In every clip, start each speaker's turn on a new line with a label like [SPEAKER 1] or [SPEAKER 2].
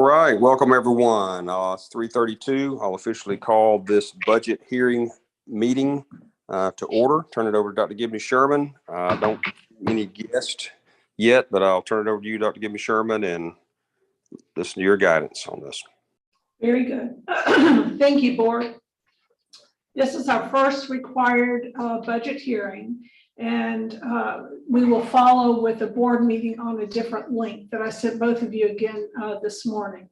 [SPEAKER 1] All right, welcome everyone. It's 3:32. I'll officially call this budget hearing meeting to order. Turn it over to Dr. Gibney Sherman. Don't any guest yet, but I'll turn it over to you, Dr. Gibney Sherman, and listen to your guidance on this.
[SPEAKER 2] Very good. Thank you, board. This is our first required budget hearing, and we will follow with a board meeting on a different link that I sent both of you again this morning.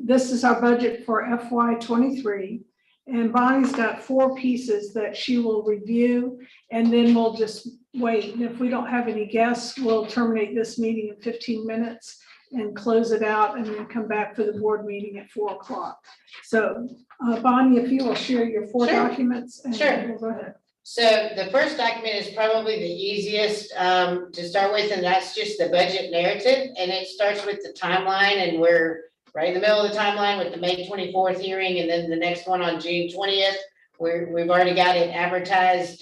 [SPEAKER 2] This is our budget for FY23, and Bonnie's got 4 pieces that she will review, and then we'll just wait. And if we don't have any guests, we'll terminate this meeting in 15 minutes and close it out, and then come back for the board meeting at 4 o'clock. So Bonnie, if you will share your 4 documents. And
[SPEAKER 3] Sure.
[SPEAKER 2] We'll go ahead.
[SPEAKER 3] So the first document is probably the easiest to start with, and that's just the budget narrative. And it starts with the timeline, and we're right in the middle of the timeline with the May 24th hearing, and then the next one on June 20th. We've already got it advertised,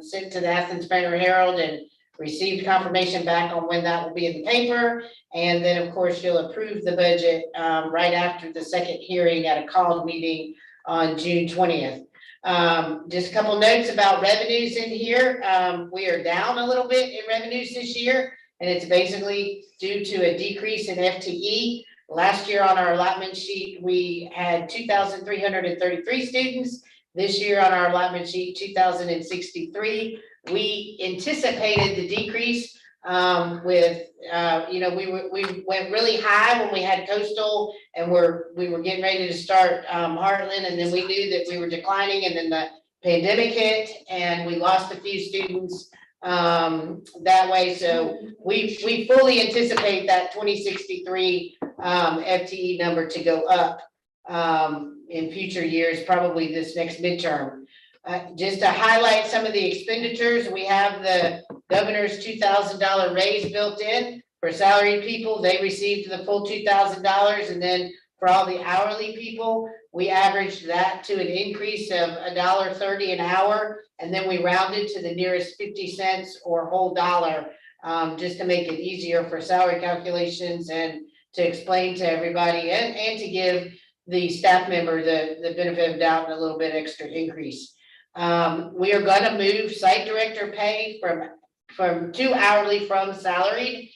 [SPEAKER 3] sent to the Athens Banner Herald, and received confirmation back on when that will be in the paper. And then, of course, you'll approve the budget right after the second hearing at a called meeting on June 20th. Just a couple notes about revenues in here. We are down a little bit in revenues this year, and it's basically due to a decrease in FTE. Last year on our allotment sheet, we had 2,333 students. This year on our allotment sheet, 2,063. We anticipated the decrease with, we went really high when we had Coastal, and we were getting ready to start Heartland, and then we knew that we were declining, and then the pandemic hit, and we lost a few students that way. So we fully anticipate that 2063 FTE number to go up in future years, probably this next midterm. Just to highlight some of the expenditures, we have the governor's $2,000 raise built in for salaried people. They received the full $2,000, and then for all the hourly people, we averaged that to an increase of $1.30 an hour, and then we rounded to the nearest 50 cents or whole dollar, just to make it easier for salary calculations and to explain to everybody, and to give the staff member the benefit of doubt and a little bit extra increase. We are going to move site director pay from to hourly from salaried.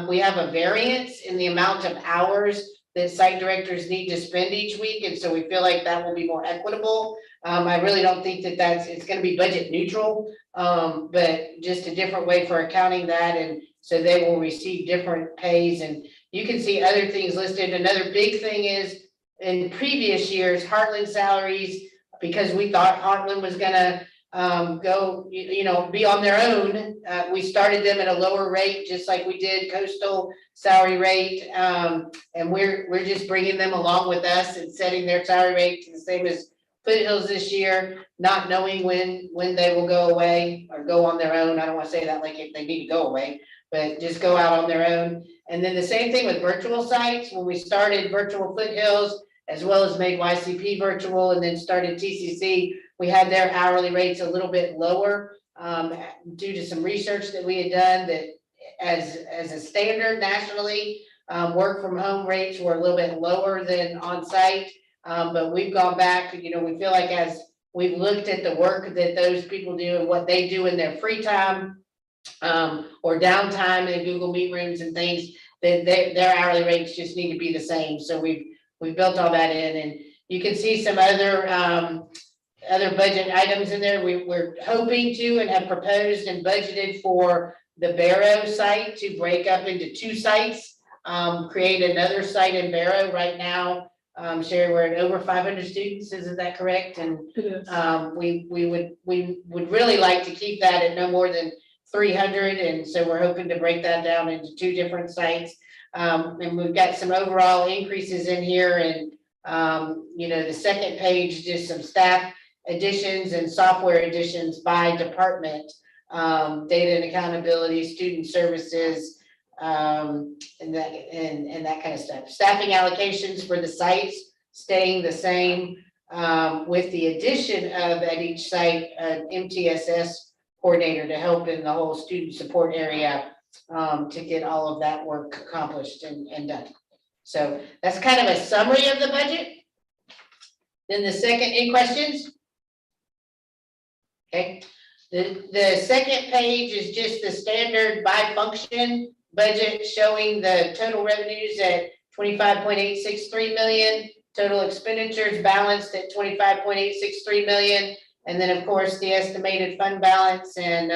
[SPEAKER 3] We have a variance in the amount of hours that site directors need to spend each week, and so we feel like that will be more equitable. I really don't think that it's going to be budget neutral, but just a different way for accounting that, and so they will receive different pays. And you can see other things listed. Another big thing is in previous years, Heartland salaries, because we thought Heartland was gonna go, be on their own. We started them at a lower rate, just like we did Coastal salary rate, and we're just bringing them along with us and setting their salary rate to the same as Foothills this year, not knowing when they will go away or go on their own. I don't want to say that like if they need to go away, but just go out on their own. And then the same thing with virtual sites. When we started virtual Foothills, as well as made YCP virtual, and then started TCC, we had their hourly rates a little bit lower due to some research that we had done that as a standard nationally, work from home rates were a little bit lower than on site. But we've gone back, we feel like as we've looked at the work that those people do and what they do in their free time or downtime in Google Meet rooms and things, that their hourly rates just need to be the same. So we built all that in, and you can see some other budget items in there. We're hoping to and have proposed and budgeted for the Barrow site to break up into 2 sites, create another site in Barrow. Right now, Sherry, we're at over 500 students, isn't that correct? And we would really like to keep that at no more than 300, and so we're hoping to break that down into 2 different sites. And we've got some overall increases in here, and the second page, just some staff additions and software additions by department, data and accountability, student services, and that kind of stuff. Staffing allocations for the sites staying the same, with the addition of at each site an MTSS coordinator to help in the whole student support area, to get all of that work accomplished and done. So that's kind of a summary of the budget. Then the second, any questions? Okay, the second page is just the standard by function budget showing the total revenues at 25.863 million, total expenditures balanced at 25.863 million, and then of course the estimated fund balance. And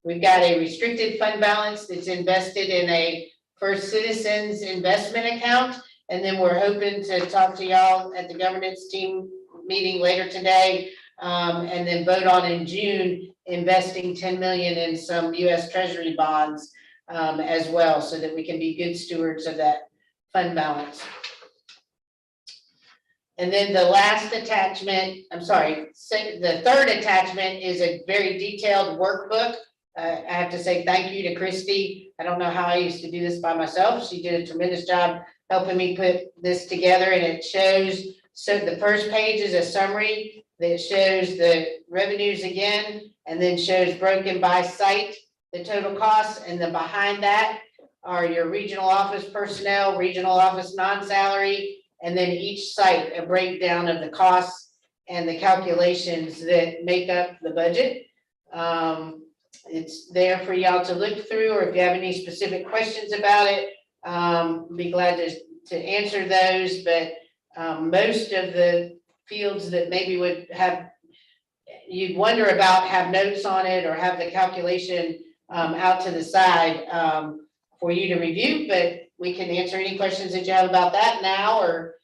[SPEAKER 3] we've got a restricted fund balance that's invested in a First Citizens investment account. And then we're hoping to talk to y'all at the governance team meeting later today, and then vote on in June, investing 10 million in some US Treasury bonds as well, so that we can be good stewards of that fund balance. And then the last attachment, the third attachment is a very detailed workbook. I have to say thank you to Christy. I don't know how I used to do this by myself. She did a tremendous job helping me put this together, and it shows, so the first page is a summary that shows the revenues again, and then shows broken by site, the total costs, and then behind that are your regional office personnel, regional office non-salary, and then each site, a breakdown of the costs and the calculations that make up the budget. It's there for y'all to look through, or if you have any specific questions about it, be glad to answer those. But most of the fields that maybe would have, you'd wonder about, have notes on it or have the calculation out to the side for you to review, but we can answer any questions that you have about that now or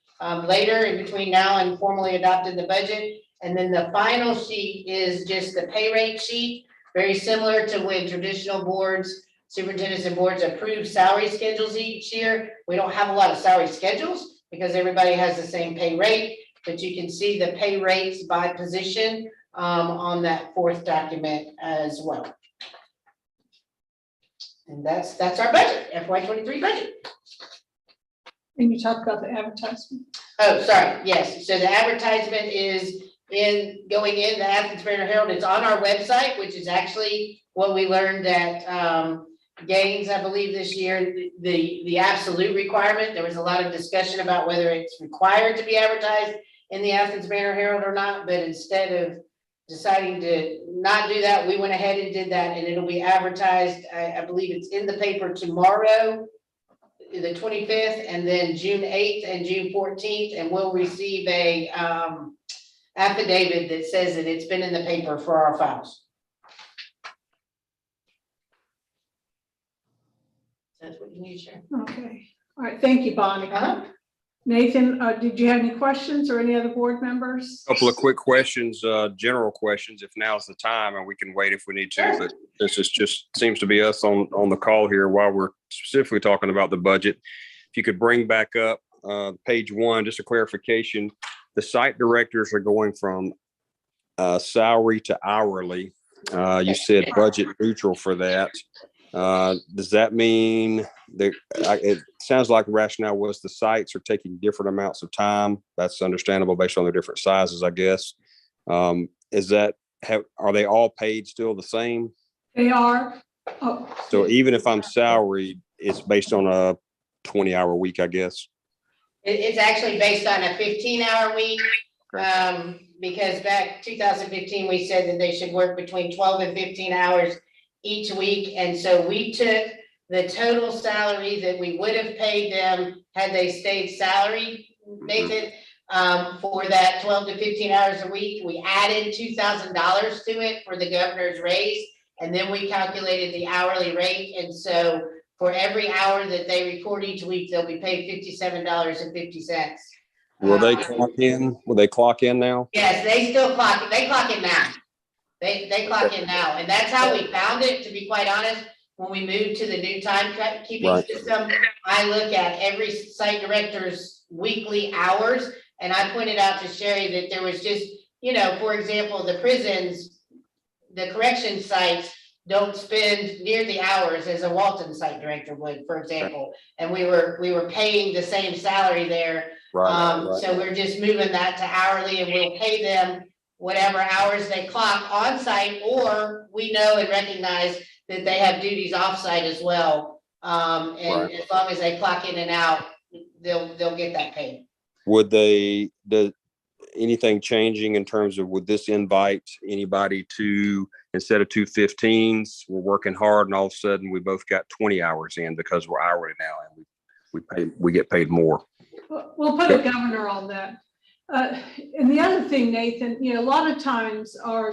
[SPEAKER 3] later, in between now and formally adopting the budget. And then the final sheet is just the pay rate sheet, very similar to when traditional boards, superintendents and boards approve salary schedules each year. We don't have a lot of salary schedules because everybody has the same pay rate, but you can see the pay rates by position on that fourth document as well. And that's our budget, FY23 budget.
[SPEAKER 2] And you talked about the advertisement.
[SPEAKER 3] Oh, sorry, yes, so the advertisement is going in the Athens Banner Herald. It's on our website, which is actually what we learned at Gaines, I believe, this year, the absolute requirement. There was a lot of discussion about whether it's required to be advertised in the Athens Banner Herald or not, but instead of deciding to not do that, we went ahead and did that, and it'll be advertised. I believe it's in the paper tomorrow, the 25th, and then June 8th and June 14th, and we'll receive a affidavit that says that it's been in the paper for our files. That's what you need to share.
[SPEAKER 2] Okay, all right, thank you, Bonnie.
[SPEAKER 3] Nathan,
[SPEAKER 2] Nathan, did you have any questions, or any other board members?
[SPEAKER 1] Couple of quick questions, general questions, if now's the time, and we can wait if we need to,
[SPEAKER 3] Sure.
[SPEAKER 1] but this is just seems to be us on the call here while we're specifically talking about the budget. If you could bring back up page 1, just a clarification, the site directors are going from salary to hourly. You said budget neutral for that. Does that mean that it sounds like the rationale was the sites are taking different amounts of time? That's understandable based on their different sizes, I guess. Are they all paid still the same?
[SPEAKER 2] They are. Oh,
[SPEAKER 1] So even if I'm salaried, it's based on a 20-hour week, I guess.
[SPEAKER 3] it's actually based on a 15-hour week. Because back 2015, we said that they should work between 12 and 15 hours each week. And so we took the total salary that we would have paid them had they stayed salaried, Nathan, for that 12 to 15 hours a week. We added $2,000 to it for the governor's raise, and then we calculated the hourly rate. And so for every hour that they record each week, they'll be paid $57.50.
[SPEAKER 1] Will they clock in? Will they clock in now?
[SPEAKER 3] Yes, they still clock, they clock in now. They clock in now, and that's how we found it, to be quite honest. When we moved to the new timekeeping system, I look at every site director's weekly hours, and I pointed out to Sherry that there was just, for example, the prisons, the correction sites don't spend near the hours as a Walton site director would, for example. And we were paying the same salary there. Right. So we're just moving that to hourly, and we'll pay them whatever hours they clock on site, or we know and recognize that they have duties off site as well. And as long as they clock in and out, they'll get that paid.
[SPEAKER 1] Would they, anything changing in terms of, would this invite anybody to, instead of 2 15s, we're working hard and all of a sudden we both got 20 hours in because we're hourly now and we get paid more?
[SPEAKER 2] We'll put a governor on that. And the other thing, Nathan, a lot of times our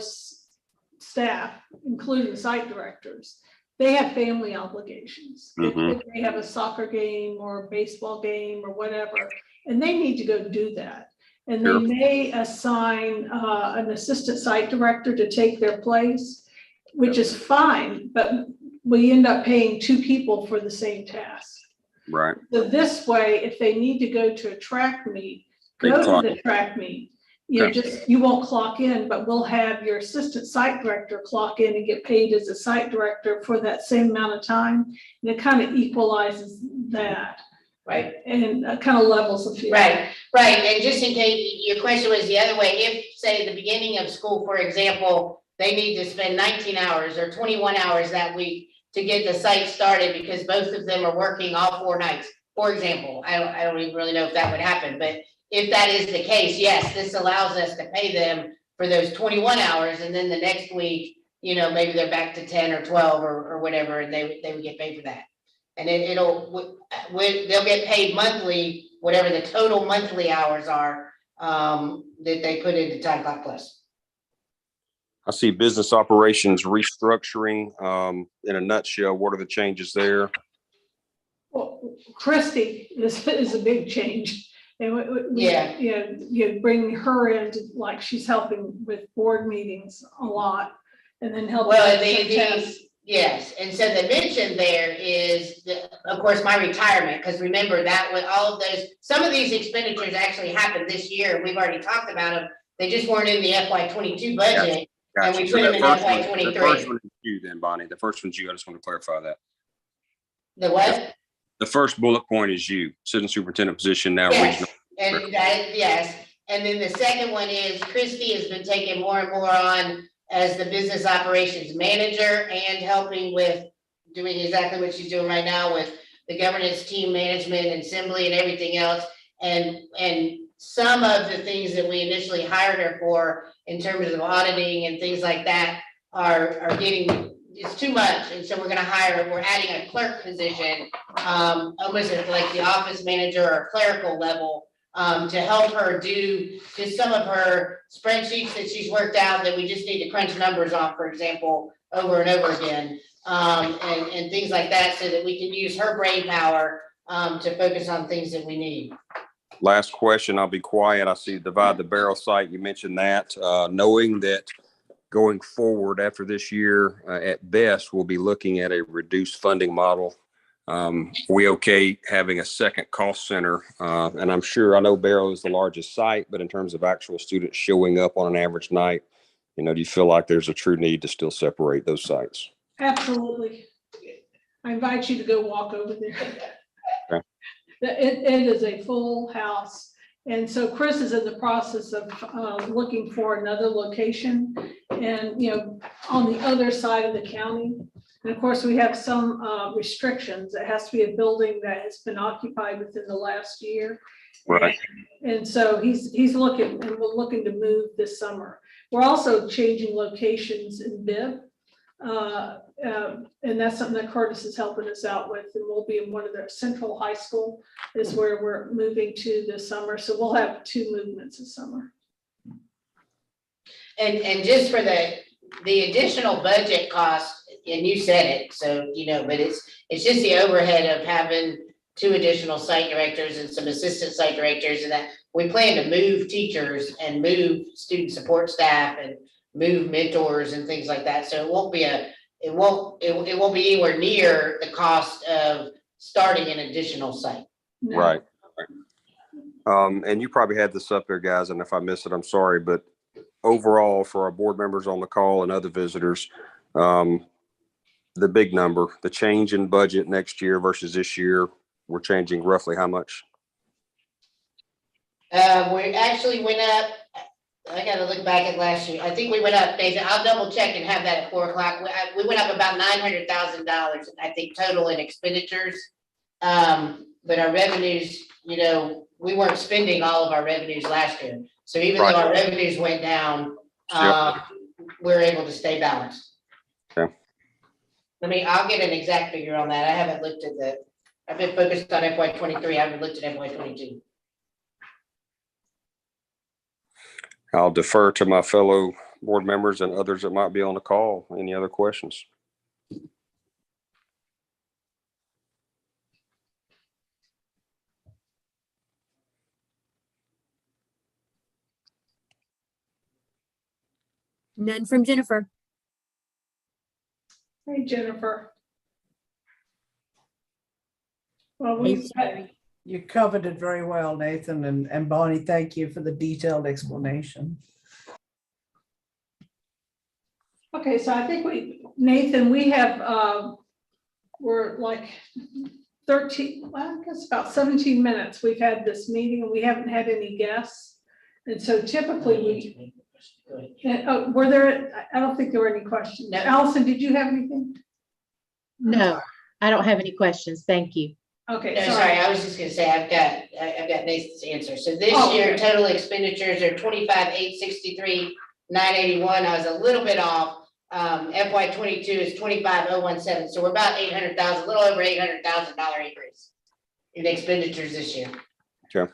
[SPEAKER 2] staff, including site directors, they have family obligations. If they have a soccer game or a baseball game or whatever, and they need to go do that. And they may assign an assistant site director to take their place, which is fine, but we end up paying 2 people for the same task.
[SPEAKER 1] Right.
[SPEAKER 2] So this way, if they need to go to a track meet, go to the track meet. You won't clock in, but we'll have your assistant site director clock in and get paid as a site director for that same amount of time. And it kind of equalizes that.
[SPEAKER 3] Right.
[SPEAKER 2] And kind of levels the field.
[SPEAKER 3] Right. And just in case your question was the other way, if say the beginning of school, for example, they need to spend 19 hours or 21 hours that week to get the site started because both of them are working all 4 nights, for example. I don't even really know if that would happen, but if that is the case, yes, this allows us to pay them for those 21 hours. And then the next week, maybe they're back to 10 or 12 or whatever, and they would get paid for that. And they'll get paid monthly, whatever the total monthly hours are that they put into Time Clock Plus.
[SPEAKER 1] I see business operations restructuring. In a nutshell, what are the changes there?
[SPEAKER 2] Well, Christy is a big change. And you bring her in like she's helping with board meetings a lot and then helping.
[SPEAKER 3] Well, yes, and so the mention there is, of course, my retirement, because remember that with all of those, some of these expenditures actually happened this year. We've already talked about them. They just weren't in the FY22 budget.
[SPEAKER 1] Gotcha.
[SPEAKER 3] And we put them in FY23.
[SPEAKER 1] The first one is you then, Bonnie. The first one's you. I just want to clarify that.
[SPEAKER 3] The what?
[SPEAKER 1] The first bullet point is you, assistant superintendent position now.
[SPEAKER 3] Yes.
[SPEAKER 1] Regional.
[SPEAKER 3] And yes. And then the second one is Christy has been taking more and more on as the business operations manager and helping with doing exactly what she's doing right now with the governance team management and assembly and everything else. And some of the things that we initially hired her for in terms of auditing and things like that are getting, it's too much. And so we're adding a clerk position, almost at like the office manager or clerical level, to help her do just some of her spreadsheets that she's worked out that we just need to crunch numbers on, for example, over and over again, and things like that, so that we can use her brain power to focus on things that we need.
[SPEAKER 1] Last question, I'll be quiet. I see Divide the Barrel site. You mentioned that, knowing that going forward after this year, at best, we'll be looking at a reduced funding model. We okay having a second cost center, and I'm sure, I know Barrow is the largest site, but in terms of actual students showing up on an average night, do you feel like there's a true need to still separate those sites?
[SPEAKER 2] Absolutely. I invite you to go walk over there.
[SPEAKER 1] Okay.
[SPEAKER 2] It is a full house. And so Chris is in the process of looking for another location and, on the other side of the county. And of course, we have some restrictions. It has to be a building that has been occupied within the last year.
[SPEAKER 1] Right.
[SPEAKER 2] And so he's looking, and we're looking to move this summer. We're also changing locations in Bibb. And that's something that Curtis is helping us out with. And we'll be in one of their Central High School is where we're moving to this summer. So we'll have 2 movements this summer.
[SPEAKER 3] And just for the additional budget cost, and you said it, so, but it's just the overhead of having 2 additional site directors and some assistant site directors, and that we plan to move teachers and move student support staff and move mentors and things like that. So it won't be anywhere near the cost of starting an additional site.
[SPEAKER 2] No.
[SPEAKER 1] Right. And you probably had this up there, guys, and if I missed it, I'm sorry, but overall for our board members on the call and other visitors, the big number, the change in budget next year versus this year, we're changing roughly how much?
[SPEAKER 3] We actually went up, I gotta look back at last year. I think we went up, Nathan, I'll double check and have that at 4:00. We went up about $900,000, I think, total in expenditures. But our revenues you know, we weren't spending all of our revenues last year. So even
[SPEAKER 1] Right.
[SPEAKER 3] though our revenues went down, we're able to stay balanced.
[SPEAKER 1] Okay.
[SPEAKER 3] I'll get an exact figure on that. I haven't looked at I've been focused on FY 23. I haven't looked at FY 22.
[SPEAKER 1] I'll defer to my fellow board members and others that might be on the call. Any other questions?
[SPEAKER 4] None from Jennifer.
[SPEAKER 2] Hey, Jennifer. Well, we've got,
[SPEAKER 5] You covered it very well, Nathan, and Bonnie, thank you for the detailed explanation.
[SPEAKER 2] okay, so I think Nathan, we have, we're like 13, well, I guess about 17 minutes. We've had this meeting and we haven't had any guests. And so typically were there, I don't think there were any questions.
[SPEAKER 3] No.
[SPEAKER 2] Allison, did you have anything?
[SPEAKER 6] No, I don't have any questions. Thank you.
[SPEAKER 2] Okay,
[SPEAKER 3] No, sorry, I was just gonna say, I've got Nathan's answer. So this
[SPEAKER 2] Oh,
[SPEAKER 3] year,
[SPEAKER 2] okay.
[SPEAKER 3] total expenditures are 25,863,981. I was a little bit off. FY 22 is 25,017. So we're about 800,000, a little over $800,000 increase in expenditures this year.
[SPEAKER 1] Okay.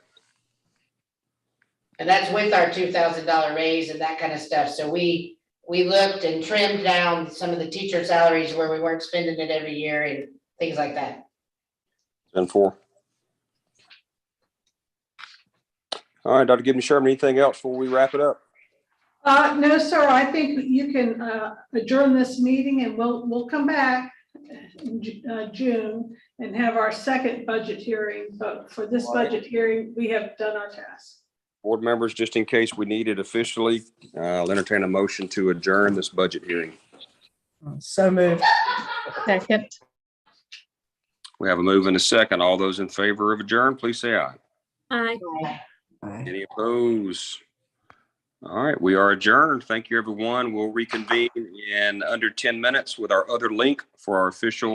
[SPEAKER 3] And that's with our $2,000 raise and that kind of stuff. So we looked and trimmed down some of the teacher salaries where we weren't spending it every year and things like that.
[SPEAKER 1] 10-4. All right, Dr. Gibney Sherman, anything else before we wrap it up?
[SPEAKER 2] No, sir, I think you can adjourn this meeting and we'll come back in June and have our second budget hearing. But for this budget hearing, we have done our task.
[SPEAKER 1] Board members, just in case we need it officially, I'll entertain a motion to adjourn this budget hearing.
[SPEAKER 5] So moved.
[SPEAKER 6] Second.
[SPEAKER 1] We have a move and a second. All those in favor of adjourn, please say aye.
[SPEAKER 4] Aye.
[SPEAKER 5] Aye.
[SPEAKER 1] Any opposed? All right, we are adjourned. Thank you, everyone. We'll reconvene in under 10 minutes with our other link for our official